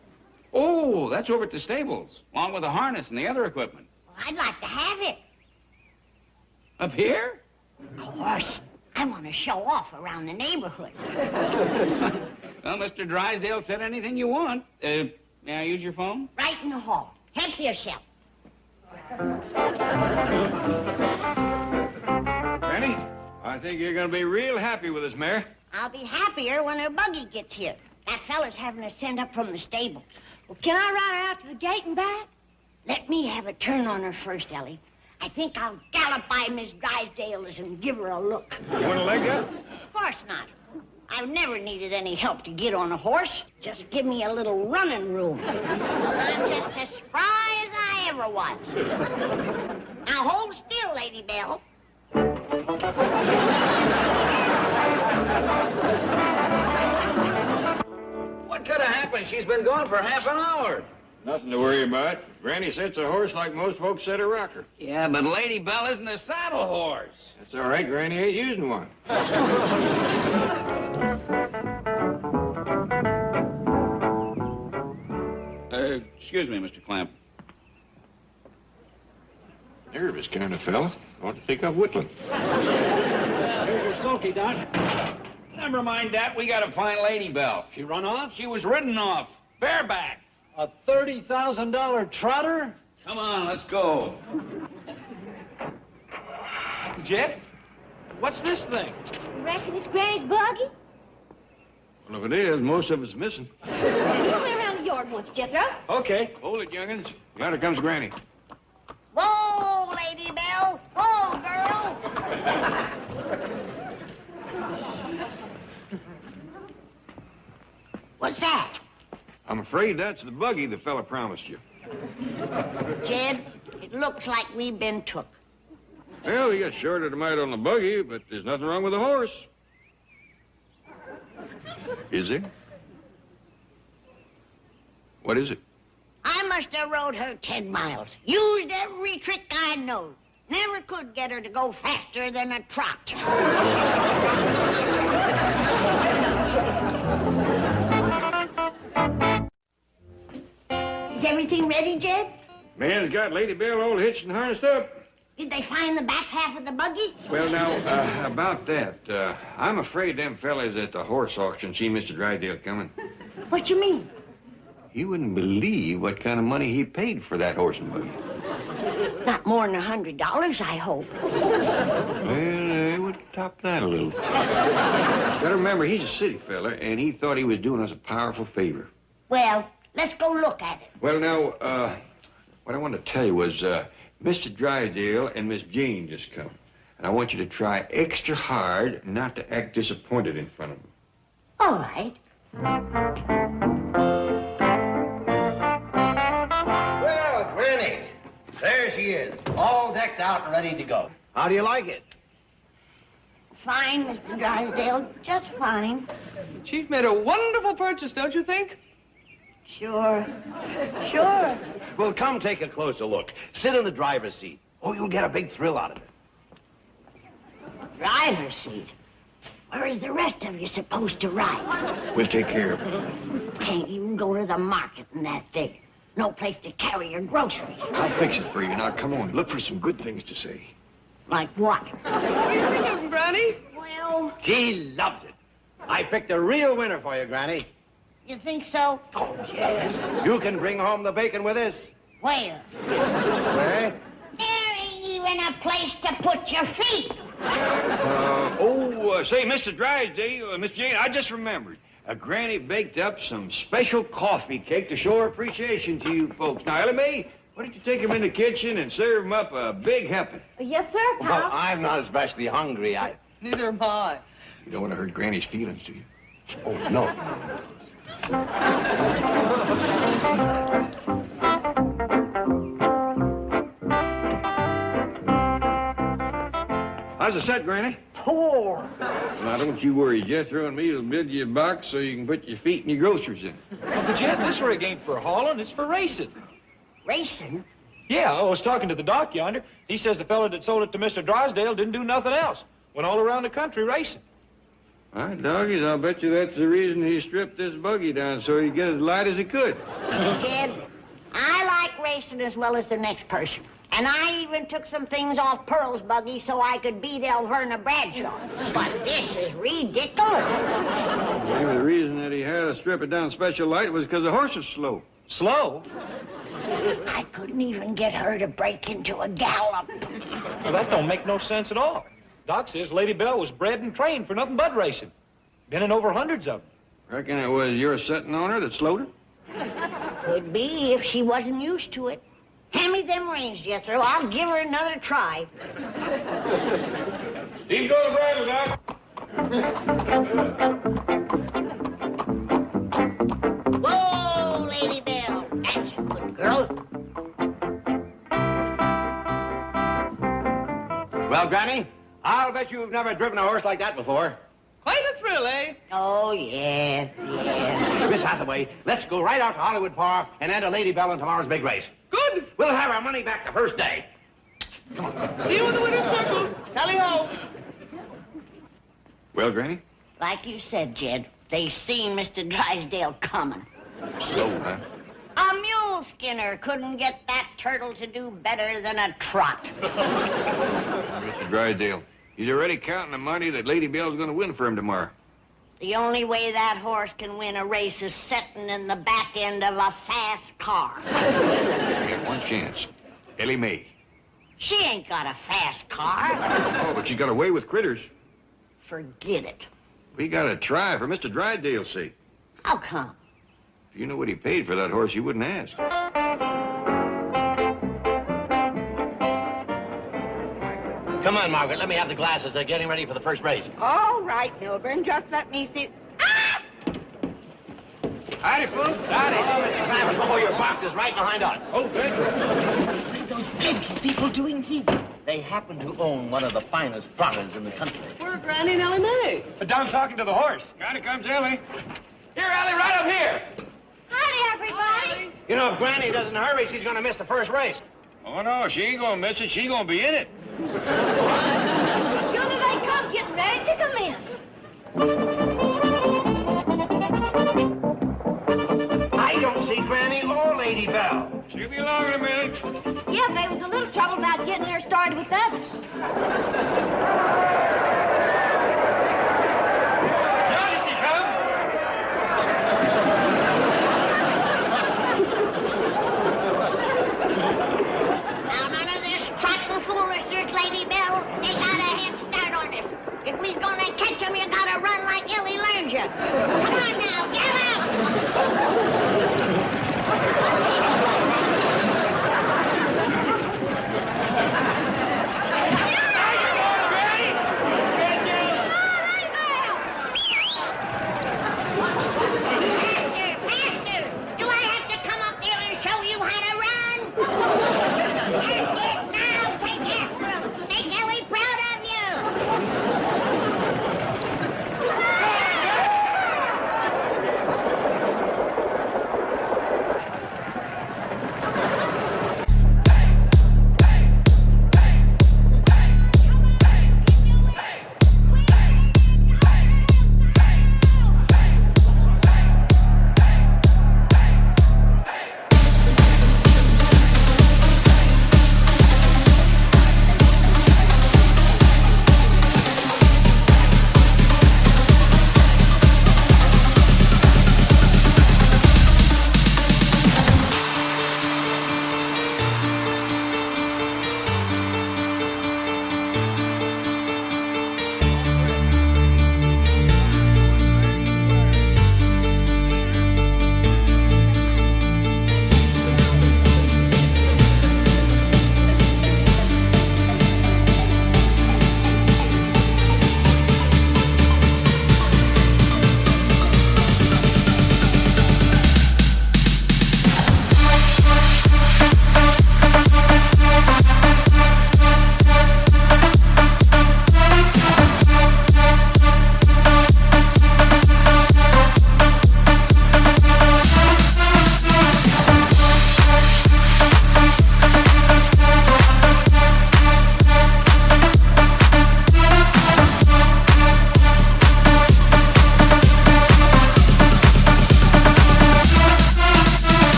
Oh, that's over at the stables, along with the harness and the other equipment. Well, I'd like to have it. Up here? Of course. I want to show off around the neighborhood. Well, Mr. Drysdale said anything you want. May I use your phone? Right in the hall. Help yourself. Granny, I think you're going to be real happy with this mare. I'll be happier when her buggy gets here. That fella's having her sent up from the stables. Well, can I ride her out to the gate and back? Let me have a turn on her first, Ellie. I think I'll gallop by Miss Drysdale's and give her a look. You want a leg up? Of course not. I've never needed any help to get on a horse. Just give me a little running room. I'm just as spry as I ever was. Now hold still, Lady Belle. What could have happened? She's been gone for half an hour. Nothing to worry about. Granny sits a horse like most folks sit a rocker. Yeah, but Lady Belle isn't a saddle horse. That's all right. Granny ain't using one. Excuse me, Mr. Clamp. Nervous kind of fella. Ought to take up whittling. Here's your sulky, Doc. Never mind that. We got to find Lady Belle. She run off? She was ridden off, bareback. A $30,000 trotter? Come on, let's go. Jet, what's this thing? You reckon it's Granny's buggy? Well, if it is, most of it's missing. Come around the yard once, Jethro. Okay. Hold it, young'uns. Yonder comes Granny. Whoa, Lady Belle. Whoa, girl. What's that? I'm afraid that's the buggy the fella promised you. Jed, it looks like we've been took. Well, he got shorted a mite on the buggy, but there's nothing wrong with the horse. Is there? What is it? I must have rode her 10 miles. Used every trick I know. Never could get her to go faster than a trot. Is everything ready, Jed? Man's got Lady Belle all hitched and harnessed up. Did they find the back half of the buggy? Well, now, about that, I'm afraid them fellas at the horse auction see Mr. Drysdale coming. What you mean? You wouldn't believe what kind of money he paid for that horse and buggy. Not more than $100, I hope. Well, they would top that a little. Gotta remember, he's a city fella, and he thought he was doing us a powerful favor. Well, let's go look at it. Well, now, what I wanted to tell you was, Mr. Drysdale and Miss Jane just come. And I want you to try extra hard not to act disappointed in front of them. All right. Well, Granny, there she is, all decked out and ready to go. How do you like it? Fine, Mr. Drysdale. Just fine. The Chief made a wonderful purchase, don't you think? Sure. Sure. Well, come take a closer look. Sit in the driver's seat. Oh, you'll get a big thrill out of it. Driver's seat. Where is the rest of you supposed to ride? We'll take care of it. Can't even go to the market in that thing. No place to carry your groceries. I'll fix it for you. Now, come on. Look for some good things to say. Like what? What are you thinking, Granny? Well, She loves it. I picked a real winner for you, Granny. you think so? Oh, yes. You can bring home the bacon with this. Where? Where? There ain't even a place to put your feet. Say, Mr. Drysdale, Miss Jane, I just remembered. Granny baked up some special coffee cake to show her appreciation to you folks. Now, Ellie Mae, why don't you take them in the kitchen and serve them up a big helping? Yes, sir, Well, pal. I'm not especially hungry. Neither am I. You don't want to hurt Granny's feelings, do you? Oh, no. How's the set, Granny? Poor. Now, don't you worry. Jethro and me will build you a box so you can put your feet and your groceries in. But Jet, this rig ain't for hauling, it's for racing. Racing? Yeah, I was talking to the doc yonder. He says the fella that sold it to Mr. Drysdale didn't do nothing else. Went all around the country racing. All right, doggies, I'll bet you that's the reason he stripped this buggy down so he'd get as light as he could. Kid, I like racing as well as the next person. And I even took some things off Pearl's buggy so I could beat Elverna Bradshaw. But this is ridiculous. Maybe the reason that he had to strip it down special light was because the horse was slow. Slow? I couldn't even get her to break into a gallop. Well, that don't make no sense at all. Doc says Lady Bell was bred and trained for nothing but racing. Been in over hundreds of them. Reckon it was your setting on her that slowed her? Could be if she wasn't used to it. Hand me them reins, Jethro. I'll give her another try. Steve, go to bridle, Doc. Whoa, Lady Bell. That's a good girl. Well, Granny, I'll bet you've never driven a horse like that before. Quite a thrill, eh? Oh, yeah. Miss Hathaway, let's go right out to Hollywood Park and enter Lady Bell in tomorrow's big race. Good. We'll have our money back the first day. Come on. See you in the winner's circle. Tally-ho. Well, Granny? Like you said, Jed, they seen Mr. Drysdale coming. Slow, huh? A mule skinner couldn't get that turtle to do better than a trot. Mr. Drysdale, he's already counting the money that Lady Bell's going to win for him tomorrow. The only way that horse can win a race is setting in the back end of a fast car. I got one chance. Ellie Mae. She ain't got a fast car. Oh, but she got away with critters. Forget it. We got to try for Mr. Drysdale's sake. How come? If you know what he paid for that horse, you wouldn't ask. Come on, Margaret. Let me have the glasses. They're getting ready for the first race. All right, Milburn, just let me see. Howdy, folks. Howdy. Oh, Mr. Clavers, before your box is right behind us. Oh, thank you. What are those dreadful people doing here? They happen to own one of the finest trotters in the country. We're Granny and Ellie Mae. But I'm talking to the horse. Here comes Ellie. Here, Allie, right up here. Howdy, everybody. You know, if Granny doesn't hurry, she's going to miss the first race. Oh, no, she ain't going to miss it. She's going to be in it. Yonder they come, getting ready to come in. I don't see Granny or Lady Bell. She'll be along in a minute. Yeah, they was a little trouble about getting there started with the others. Yonder she comes. Now, none of this trotting foolishness, Lady Bell. They got a head start on us. If we're gonna catch them, you gotta run like Ellie learned you. Come on now, get up! Faster! Do I have to come up there and show you how to run? That's it now! Take after him! Make Ellie proud of you!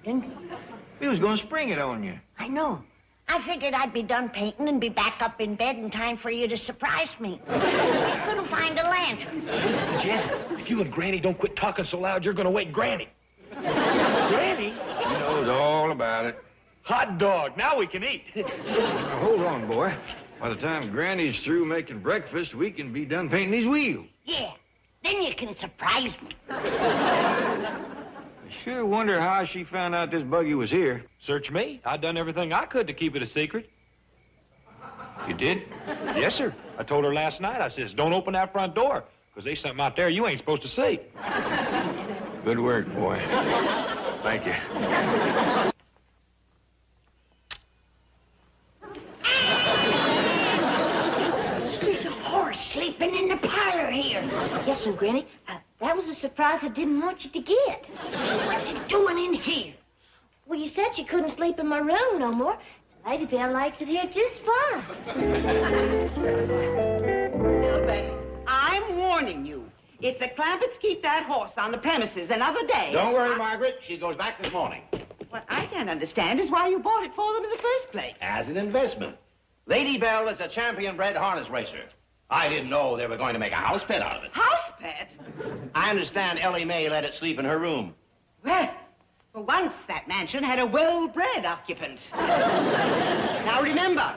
evening. We was gonna spring it on you. I know. I figured I'd be done painting and be back up in bed in time for you to surprise me. I couldn't find a lantern. Jen, if you and Granny don't quit talking so loud, you're gonna wake Granny. Granny? He knows all about it. Hot dog. Now we can eat. Now, hold on, boy. By the time Granny's through making breakfast, we can be done painting these wheels. Yeah, then you can surprise me. I sure wonder how she found out this buggy was here. Search me. I done everything I could to keep it a secret. You did? Yes, sir. I told her last night. I says, don't open that front door, because there's something out there you ain't supposed to see. Good work, boy. Thank you. There's a horse sleeping in the parlor here. Yes, sir, Granny. That was a surprise I didn't want you to get. What's it doing in here? Well, you said she couldn't sleep in my room no more. Lady Bell likes it here just fine. Gilbert, I'm warning you. If the Clampetts keep that horse on the premises another day... Don't worry, Margaret. She goes back this morning. What I can't understand is why you bought it for them in the first place. As an investment. Lady Bell is a champion-bred harness racer. I didn't know they were going to make a house pet out of it. House pet? I understand Ellie Mae let it sleep in her room. Well, for once that mansion had a well-bred occupant. Now remember,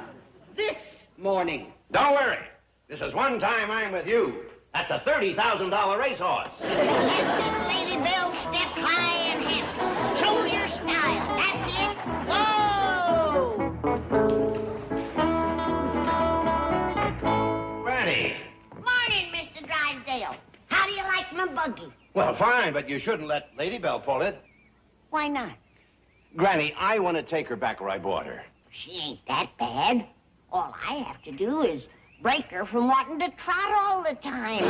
this morning. Don't worry. This is one time I'm with you. That's a $30,000 racehorse. That's it, Lady Bell. Step high and handsome. Show your style. That's it. Whoa! Granny. Morning, Mr. Drysdale. How do you like my buggy? Well, fine, but you shouldn't let Lady Bell pull it. Why not? Granny, I want to take her back where I bought her. She ain't that bad. All I have to do is break her from wanting to trot all the time.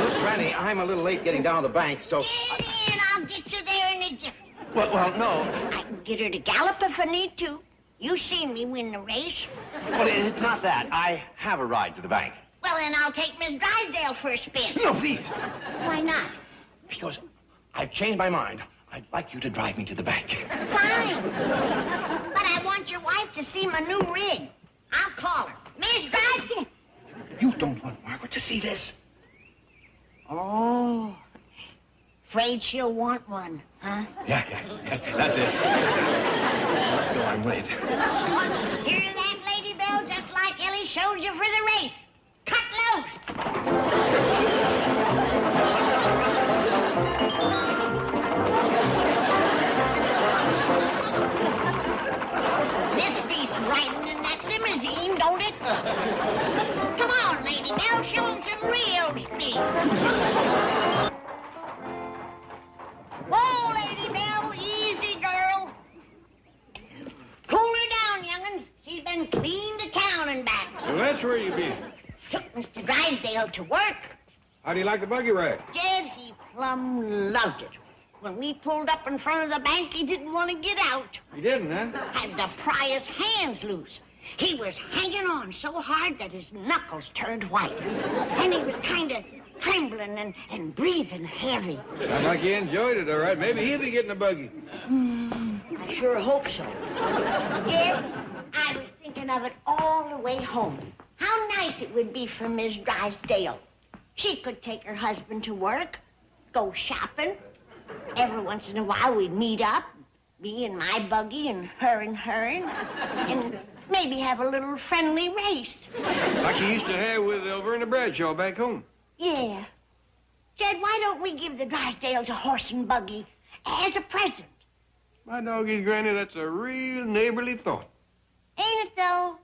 Look, Granny, I'm a little late getting down to the bank, so... Get in. I'll get you there in a jiffy. Well, no. I can get her to gallop if I need to. You seen me win the race. Well, it's not that. I have a ride to the bank. Well, then I'll take Miss Drysdale for a spin. No, please. Why not? Because I've changed my mind. I'd like you to drive me to the bank. Fine. But I want your wife to see my new rig. I'll call her. Miss Drysdale. You don't want Margaret to see this? Oh. Afraid she'll want one, huh? Yeah. That's it. Let's go. I'm late. Hear that, Lady Bell? Just like Ellie showed you for the race. Cut loose. This beats riding in that limousine, don't it? Come on, Lady Bell, show 'em some real speed. Whoa, Lady Bell, easy, girl. Cool her down, young'uns. She's been clean to town and back. So that's where you be. Took Mr. Drysdale to work. How do you like the buggy ride? Jed, he plumb loved it. When we pulled up in front of the bank, he didn't want to get out. You didn't, huh? Had to pry his hands loose. He was hanging on so hard that his knuckles turned white. And he was kind of trembling and breathing heavy. Sounds like he enjoyed it, all right. Maybe he'll be getting a buggy. I sure hope so. Jed, I was thinking of it all the way home. How nice it would be for Miss Drysdale. She could take her husband to work, go shopping. Every once in a while, we'd meet up, me in my buggy and her, and maybe have a little friendly race. Like you used to have with over in the Bradshaw back home. Yeah. Jed, why don't we give the Drysdales a horse and buggy as a present? My doggies, Granny, that's a real neighborly thought. Ain't it, though?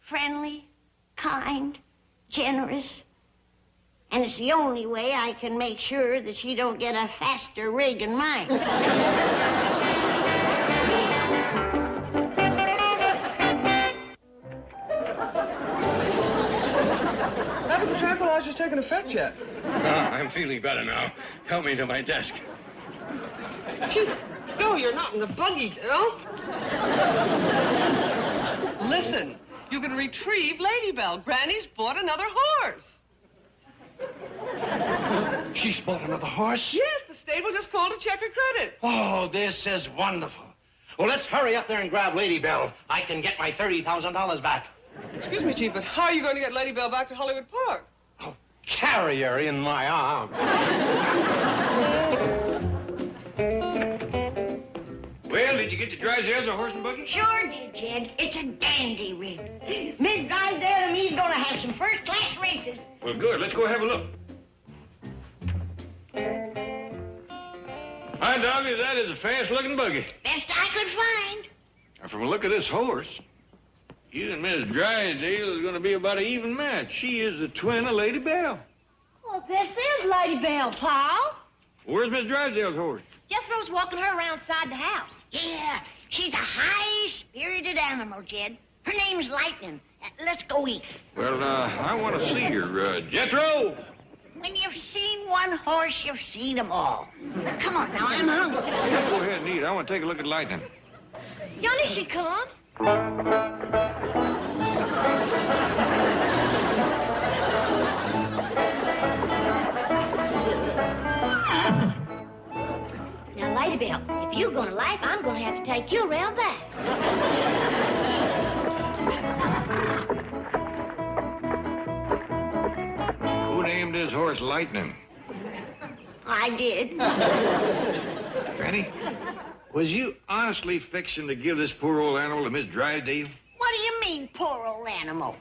Friendly, kind, generous. And it's the only way I can make sure that she don't get a faster rig than mine. Haven't the tranquilizers taken effect yet? I'm feeling better now. Help me to my desk. Gee, go, you're not in the buggy, Bill. Listen, you can retrieve Lady Bell. Granny's bought another horse. She's bought another horse? Yes, The stable just called to check her credit. Oh, this is wonderful. Well, let's hurry up there and grab Lady Bell. I can get my $30,000 back. Excuse me, Chief, but how are you going to get Lady Bell back to Hollywood Park? Oh, carry her in my arms. Well, did you get the Drysdales a horse and buggy? Sure did, Jed. It's a dandy rig. Miss Drysdale and me's gonna have some first-class races. Well, good. Let's go have a look. Hi, doggies. That is a fast-looking buggy. Best I could find. Now, from the look of this horse, you and Miss Drysdale is going to be about an even match. She is the twin of Lady Bell. Well, this is Lady Bell, Paul. Where's Miss Drysdale's horse? Jethro's walking her around inside the house. Yeah, she's a high-spirited animal, Jed. Her name's Lightning. Let's go eat. Well, I want to see her. Jethro! When you've seen one horse, you've seen them all. Come on now, I'm hungry. Yeah, go ahead and eat. I want to take a look at Lightning. Yonder she comes. Now, Lady Bell, if you're going to life, I'm going to have to take you around back. Who named his horse Lightning? I did. Granny, was you honestly fixing to give this poor old animal to Miss Drysdale? What do you mean, poor old animal?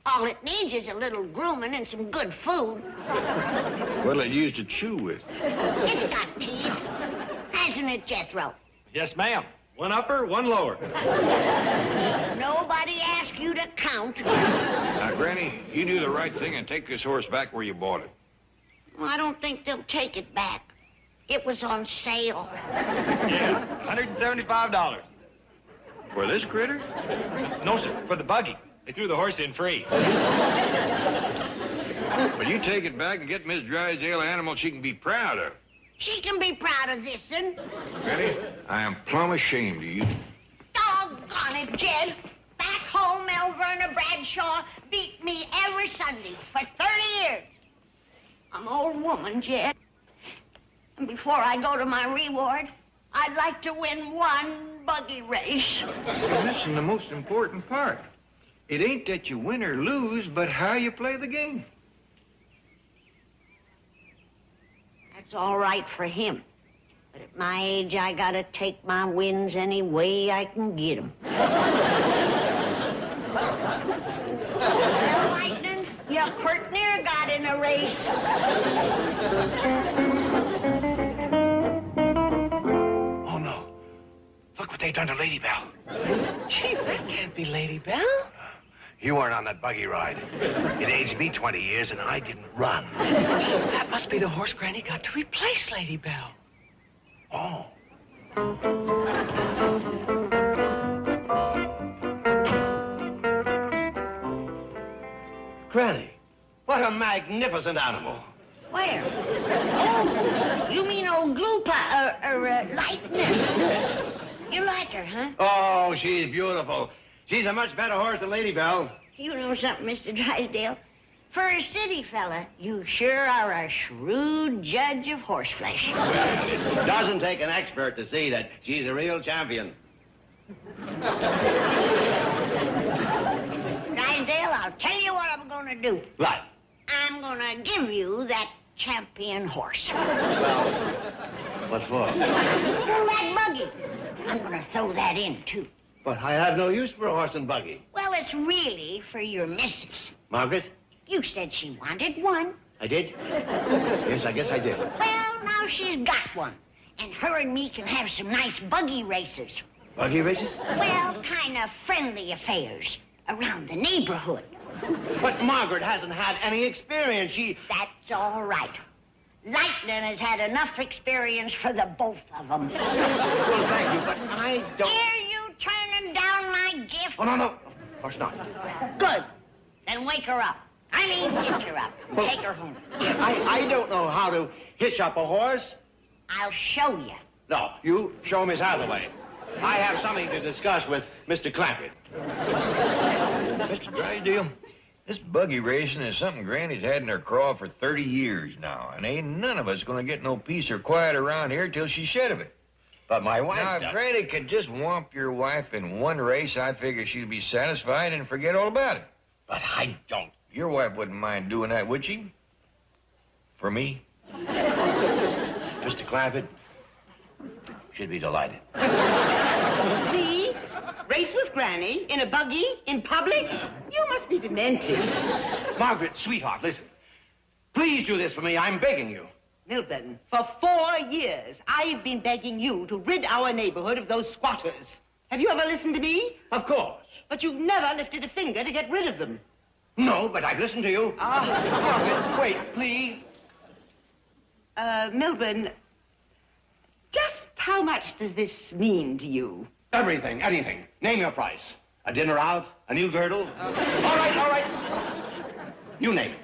All it needs is a little grooming and some good food. What'll it use to chew with? It's got teeth. Hasn't it, Jethro? Yes, ma'am. One upper, one lower. Nobody asked you to count. Now, Granny, you do the right thing and take this horse back where you bought it. Well, I don't think they'll take it back. It was on sale. Yeah, $175. For this critter? No, sir, for the buggy. They threw the horse in free. Well, you take it back and get Miss Drysdale an animal she can be proud of. She can be proud of this, then. Granny, I am plumb ashamed of you. Doggone it, Jed. Back home, Melverna Bradshaw beat me every Sunday for 30 years. I'm an old woman, Jed. And before I go to my reward, I'd like to win one buggy race. You're missing the most important part. It ain't that you win or lose, but how you play the game. That's all right for him. But at my age, I gotta take my wins any way I can get them. Well, Lightning, you pert near got in a race. Oh, no. Look what they done to Lady Bell. Chief, that can't be Lady Bell. You weren't on that buggy ride. It aged me 20 years, and I didn't run. That must be the horse Granny got to replace Lady Bell. Oh. Granny, what a magnificent animal. Where? Oh, you mean old Lightning. You like her, huh? Oh, she's beautiful. She's a much better horse than Lady Bell. You know something, Mr. Drysdale? For a city fella, you sure are a shrewd judge of horseflesh. Well, it doesn't take an expert to see that she's a real champion. Drysdale, I'll tell you what I'm gonna do. What? I'm gonna give you that champion horse. Well, what for? Pull that buggy. I'm gonna throw that in, too. But I have no use for a horse and buggy. Well, it's really for your missus. Margaret? You said she wanted one. I did? Yes, I guess I did. Well, now she's got one. And her and me can have some nice buggy races. Buggy races? Well, kind of friendly affairs around the neighborhood. But Margaret hasn't had any experience. That's all right. Lightning has had enough experience for the both of them. Well, thank you, but I don't... Hear you turning down my gift? Oh, no. Of course not. Good. Then wake her up. I mean, hitch her up. Well, Take her home. I don't know how to hitch up a horse. I'll show you. No, you show Miss Hathaway. I have something to discuss with Mr. Clampett. Mr. Drysdale, This buggy racing is something Granny's had in her craw for 30 years now, and ain't none of us gonna get no peace or quiet around here till she's shed of it. But my wife... Now, if Granny could just whomp your wife in one race, I figure she'd be satisfied and forget all about it. But I don't. Your wife wouldn't mind doing that, would she? For me? Mr. Clampett should be delighted. Me? Race with Granny? In a buggy? In public? You must be demented. Margaret, sweetheart, listen. Please do this for me. I'm begging you. Milburn, for 4 years, I've been begging you to rid our neighborhood of those squatters. Have you ever listened to me? Of course. But you've never lifted a finger to get rid of them. No, but I've listened to you. Margaret, wait, please. Milburn, just how much does this mean to you? Everything, anything. Name your price. A dinner out? A new girdle? All right. You name it.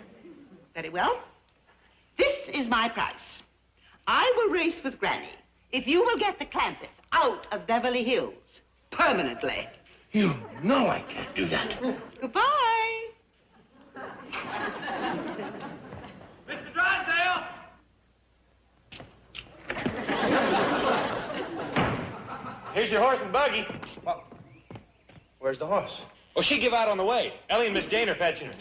Very well. This is my price. I will race with Granny if you will get the Clampetts out of Beverly Hills permanently. You know I can't do that. Goodbye. Mr. Drysdale! Here's your horse and buggy. Well, where's the horse? Oh, she give out on the way. Ellie and Miss Jane are fetching her.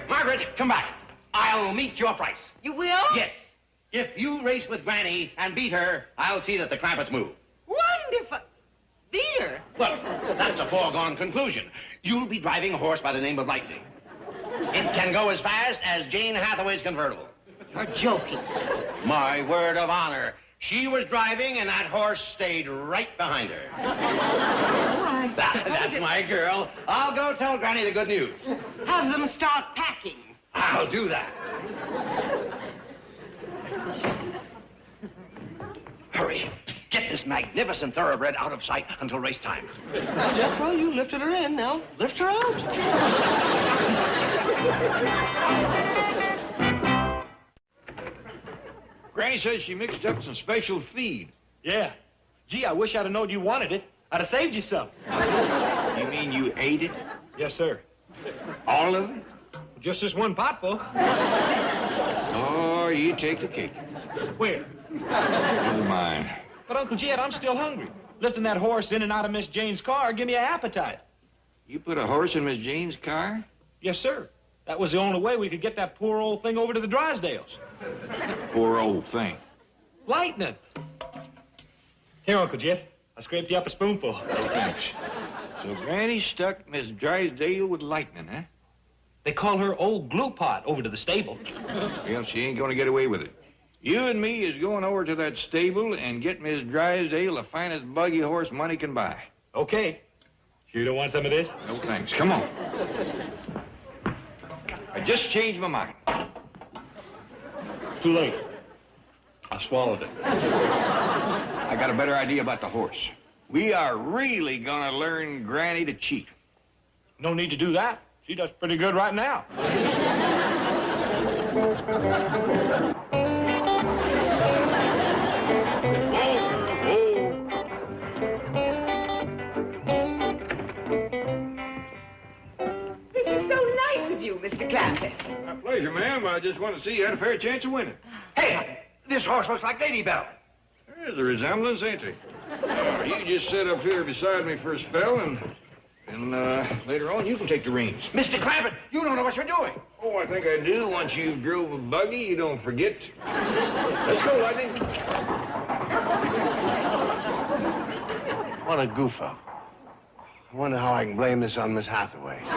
Margaret, come back. I'll meet your price. You will? Yes. If you race with Granny and beat her, I'll see that the Clampetts move. Wonderful. Beat her? Well, that's a foregone conclusion. You'll be driving a horse by the name of Lightning. It can go as fast as Jane Hathaway's convertible. You're joking. My word of honor. She was driving, and that horse stayed right behind her. Why? That's my girl. I'll go tell Granny the good news. Have them start packing. I'll do that. Hurry. Get this magnificent thoroughbred out of sight until race time. Yes, well, you lifted her in. Now, lift her out. Granny says she mixed up some special feed. Yeah. Gee, I wish I'd have known you wanted it. I'd have saved you some. You mean you ate it? Yes, sir. All of it? Just this one potful. Oh, you take the cake. Where? Never mind. But, Uncle Jed, I'm still hungry. Lifting that horse in and out of Miss Jane's car give me an appetite. You put a horse in Miss Jane's car? Yes, sir. That was the only way we could get that poor old thing over to the Drysdales. Poor old thing. Lightning. Here, Uncle Jed. I scraped you up a spoonful. Oh, thanks. So Granny stuck Miss Drysdale with Lightning, huh? They call her Old Glue Pot over to the stable. Well, she ain't gonna get away with it. You and me is going over to that stable and get Miss Drysdale the finest buggy horse money can buy. Okay. Sure you don't want some of this? No thanks. Come on. I just changed my mind. Too late. I swallowed it. I got a better idea about the horse. We are really gonna learn Granny to cheat. No need to do that. She does pretty good right now. This is so nice of you, Mr. Clampett. My pleasure, ma'am. I just want to see you had a fair chance of winning. Hey, this horse looks like Lady Bell. There's a resemblance, ain't there? You just sit up here beside me for a spell, and later on you can take the reins. Mr. Clampett, you don't know what you're doing. Oh, I think I do. Once you've drove a buggy, you don't forget. Let's go, Lightning. What a goof-up. I wonder how I can blame this on Miss Hathaway. I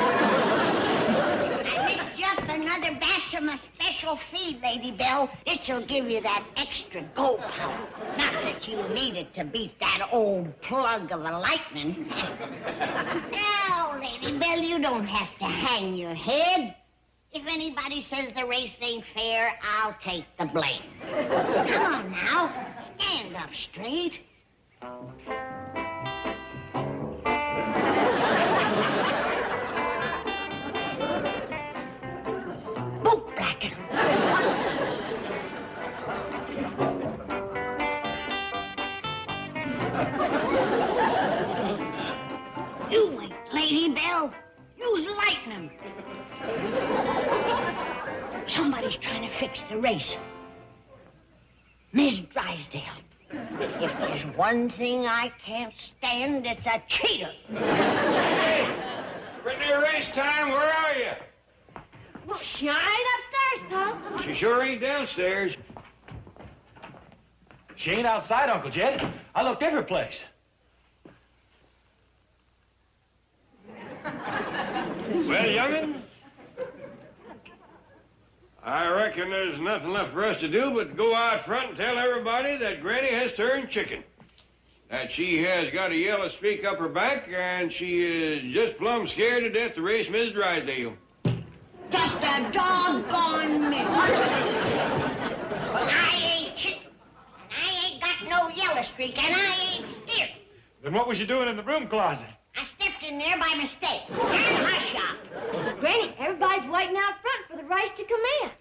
mixed you up another batch of my special feed, Lady Bell. This'll give you that extra go power. Not that you need it to beat that old plug of a Lightning. Now, Lady Bell, you don't have to hang your head. If anybody says the race ain't fair, I'll take the blame. Come on now, stand up straight. Who's lighting him? Somebody's trying to fix the race. Miss Drysdale. If there's one thing I can't stand, it's a cheater. Hey, Brittany, race time, where are you? Well, she ain't upstairs, Pop. She sure ain't downstairs. She ain't outside, Uncle Jed. I looked every place. Well, young'un, I reckon there's nothing left for us to do but go out front and tell everybody that Granny has turned chicken. That she has got a yellow streak up her back, and she is just plumb scared to death to race Miss Drysdale. Just a doggone minute. I ain't chicken. I ain't got no yellow streak, and I ain't scared. Then what was you doing in the broom closet? I stepped in there by mistake. And hush up. Granny, everybody's waiting out front for the race to commence.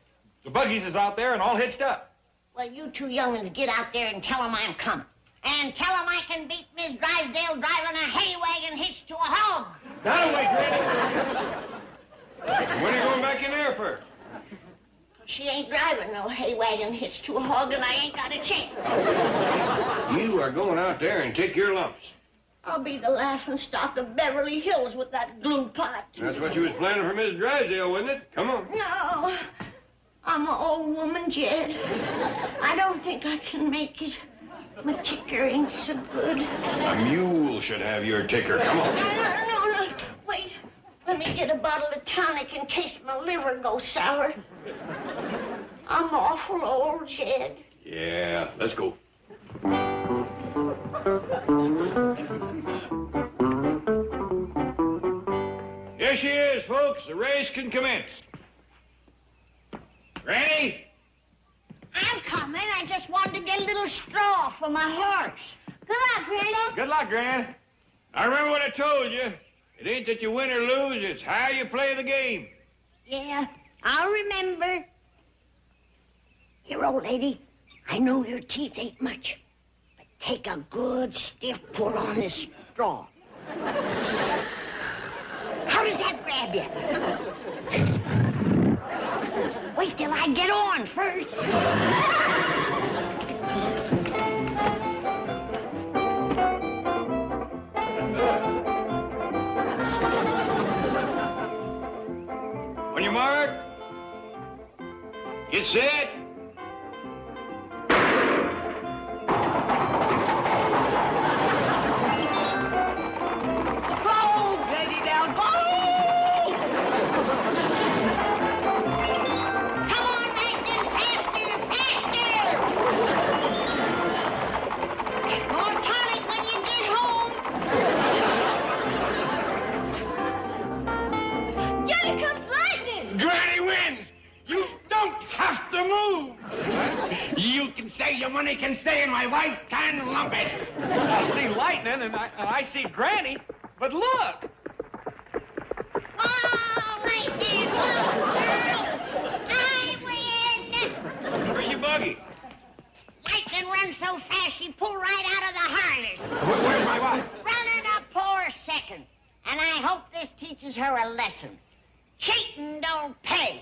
The buggies is out there and all hitched up. Well, you two young'uns get out there and tell 'em I'm coming. And tell 'em I can beat Miss Drysdale driving a hay wagon hitched to a hog. That'll wait, Granny. When are you going back in there for? She ain't driving no hay wagon hitched to a hog, and I ain't got a chance. You are going out there and take your lumps. I'll be the laughing stock of Beverly Hills with that glue pot. That's what you was planning for Miss Drysdale, wasn't it? Come on. No, I'm an old woman, Jed. I don't think I can make it. My ticker ain't so good. A mule should have your ticker. Come on. No. Wait. Let me get a bottle of tonic in case my liver goes sour. I'm awful old, Jed. Yeah, let's go. Here she is, folks. The race can commence. Granny? I'm coming. I just wanted to get a little straw for my horse. Good luck, Granny. Good luck, Gran. I remember what I told you. It ain't that you win or lose, it's how you play the game. Yeah, I'll remember. Here, old lady, I know your teeth ain't much, but take a good stiff pull on this straw. How does that grab you? Wait till I get on first. On your mark. Get set. Go, Betty, now go! Come on, Nathan, faster, faster! More tonic when you get home. Here comes lightning! Granny wins! You don't have to move! You can say your money can stay and my wife can lump it! I see lightning and I see Granny, but look! Oh, Nathan, I win! Where's your buggy? Lightning runs so fast she pulled right out of the harness. Where's my wife? Running a poor second. And I hope this teaches her a lesson. Cheating don't pay.